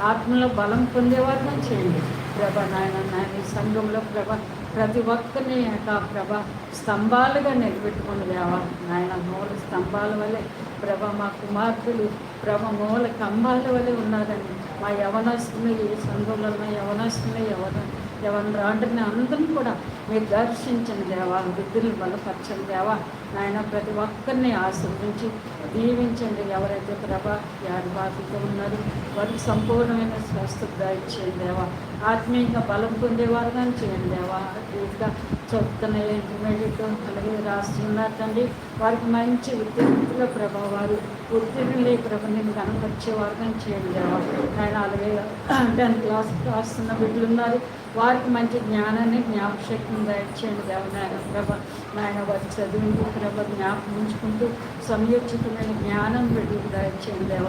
ఆత్మలో బలం పొందేవారుగా చేయండి ప్రభ. నాయన ఈ సంఘంలో ప్రభ ప్రతి ఒక్కరిని ప్రభ స్తంభాలుగా నిలబెట్టుకుని దేవా నాయన మూల స్తంభాల వలె ప్రభ మా కుమార్తెలు ప్రభ మూల కంబాల వలె ఉన్నారని మా యవనస్తులు ఈ సంఘంలో ఉన్న యవనస్తులు ఎవరిని రాంటిని అందరం కూడా మీరు దర్శించండి దేవా, విద్యులు బలపరచండి దేవా నాయన. ప్రతి ఒక్కరిని ఆశీర్వదించి దీవించండి. ఎవరైతే ప్రభ వ్యాధి బాధితో ఉన్నారో వారికి సంపూర్ణమైన స్వస్థత ఇచ్చేయండి దేవా. ఆత్మీయంగా బలం పొందేవారుగా చేయండి దేవా. ఇంకా చదువుతున్న ఇంటర్మీడియట్ అలాగే రాస్తున్నారు తండ్రి, వారికి మంచి ఉత్తీర్ణతలో ప్రభ వారు ఉత్తీర్ణులే ప్రభ నేను కనపరిచేవారుగా చేయండి దేవా ఆయన. అలాగే 10th క్లాస్ రాస్తున్న బిడ్డలు ఉన్నారు, వారికి మంచి జ్ఞానాన్ని జ్ఞాపశక్తిని దయచేయండి దేవ నాయన ప్రభ. నాయన వారి చదివింది ప్రభ జ్ఞాపకం ఉంచుకుంటూ సంయోచితమైన జ్ఞానం బిడ్డలకు దయచేయండి దేవ.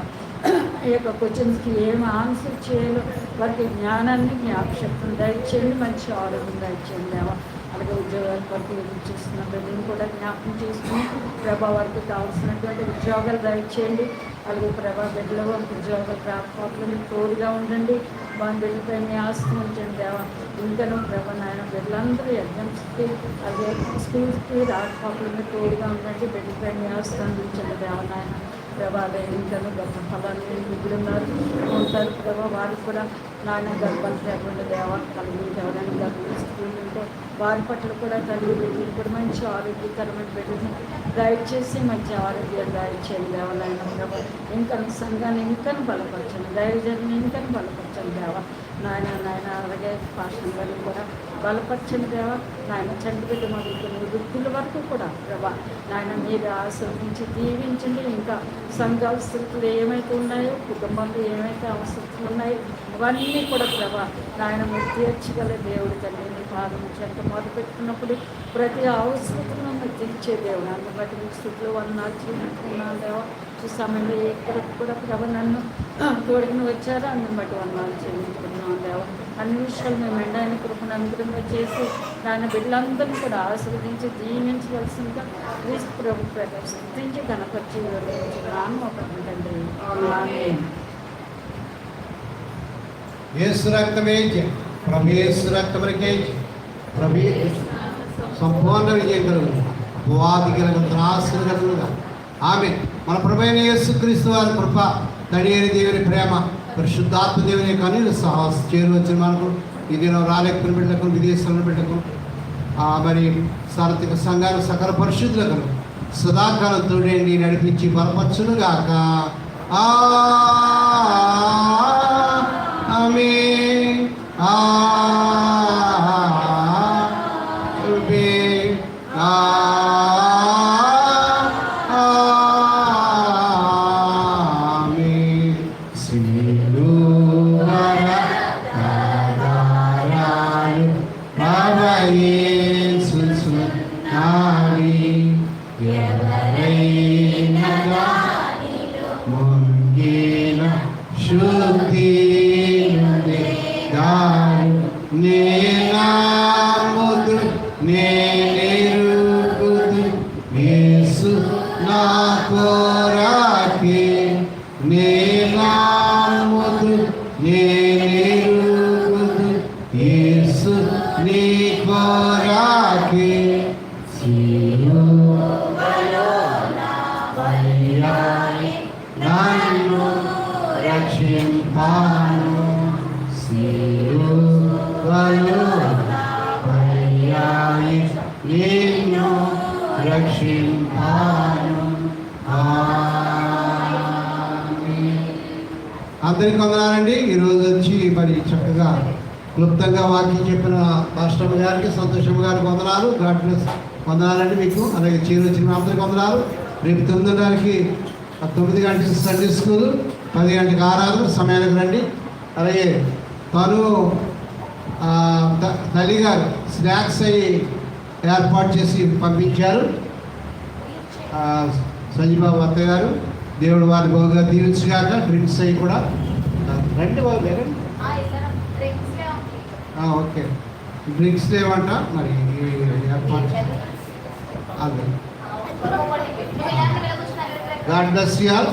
ఈ యొక్క క్వశ్చన్స్కి ఏమి ఆన్సర్ చేయాలో వారికి జ్ఞానాన్ని జ్ఞాపశక్తిని దయచేయండి, మంచి ఆరోగ్యం దయచేయండి దేవ. అలాగే ఉద్యోగాల వరకు ఎదురు చూస్తున్న బిడ్డను కూడా జ్ఞాపకం చేసుకుని ప్రభా వారికి కావాల్సినటువంటి ఉద్యోగాలు దయచేయండి. అలాగే ప్రభా బిడ్డలో వారికి ఉద్యోగాలు రాకపోవట్లు మీకు తోడుగా ఉండండి. వారి బిడ్డపై మీ ఆస్తి ఉంచండి దేవా. ఇంకనూ ప్రభా నాయన బిడ్డలందరూ ఎగ్జామ్స్కి అలాగే స్కూల్స్కి రాకపోవట్లు మీకు తోడుగా ఉండండి. బిడ్డపై మీ ఆస్తి అందించండి దేవా నాయన ప్రభా. అదే ఇంకనూ గర్భ ఫలాన్ని మిగులున్నారు ఉంటారు ప్రభా, వారికి కూడా నాయన గర్భాలు లేకుండా దేవా కలిగి ఎవరైనా గర్భం స్కూల్ ఉంటే వారి పట్ల కూడా తల్లి బిడ్డలు కూడా మంచి ఆరోగ్యకరమైన బిడ్డలు దయచేసి మంచి ఆరోగ్యాలు దయచేయండి దేవాలైన ప్రభా. ఇంకా సంఘాన్ని ఇంకా బలపరచండి, దైవజన్ని ఇంకా బలపరచండి దేవా నాయన. అలాగే పాషన్ గారిని కూడా బలపరచండి దేవా నాయన. చంటి బిడ్డ మొదలుకొని వృద్ధుల వరకు కూడా ప్రభా నాయన మీరు ఆశ్రయించి దీవించండి. ఇంకా సంఘ అవసరతలు ఏమైతే ఉన్నాయో, కుటుంబంలో ఏమైతే అవసరతలు ఉన్నాయో అవన్నీ కూడా ప్రభా నాయన మీరు తీర్చగల దేవుడి తండ్రి. మీ పాదం చెంత మొదలుపెట్టుకున్నప్పుడు ప్రతి అవసరతను మీరు తీర్చే దేవుడు. అందుని బట్టి మీ స్థితిలో వందనాలు చేయించుకున్నాను దేవా. ఈ సమయంలో ఎక్కడికి కూడా ప్రభ నన్ను తోడుకుని వచ్చారో అందుని బట్టి వందనాలు చేయించుకున్నాను దేవా. అన్ని విషయాలు మేము ఎండైన కృపను అనుగ్రహంగా చేసి ఆయన బిడ్డలందరినీ కూడా ఆశీర్వదించి దీవించవలసిందిగా క్రీస్తు ప్రభు ప్రదర్శించి కనపరిచి వివరించుకున్నాను ఒక తండ్రి. యేసు రక్తమే ప్రభు, యేసు రక్తమరికే ప్రభు సంపూర్ణ విజయం కలుగును, అపవాది కలుగును, త్రాసులు కలుగునుగా. ఆమె మన ప్రభు అయిన యేసుక్రీస్తు వారి కృప, తండ్రి దేవుని ప్రేమ, పరిశుద్ధాత్మ దేవుని కనులు సాహసం చేరువచ్చిన మనకు ఈ దినం రాలేకుని బిడ్డలకు, విదేశాలను బిడ్డకు మరి సార్వత్రిక సంఘాలు సకల పరిశుద్ధులకు సదాకాలం తోడేండి నడిపించి బలపరచునుగాక. ఆమేన్. అందరికీ వందనాలండి. ఈరోజు వచ్చి మరి చక్కగా క్లుప్తంగా వాక్యం చెప్పిన పాస్టర్ గారికి, సంతోషమ్మ గారికి వందనాలు. God bless. వందనాలండి మీకు. అలాగే చీర వచ్చిన అందరికీ వందనాలు. రేపు 9:30కి 9 గంటలకు సండే స్కూల్, 10 గంటలకు ఆరాధన, సమయానికి రండి. అలాగే తను తల్లిగారు స్నాక్స్ అవి ఏర్పాటు చేసి పంపించారు. సంజీబాబు అత్తయ్య గారు, దేవుడు వారి బాగా దీవించగాక. డ్రింక్స్ అవి కూడా రండి బాబు గారు. ఓకే, డ్రింక్స్ లేవంట మరి ఏర్పాటు. అదే గాడ్ బ్లెస్ యు ఆల్.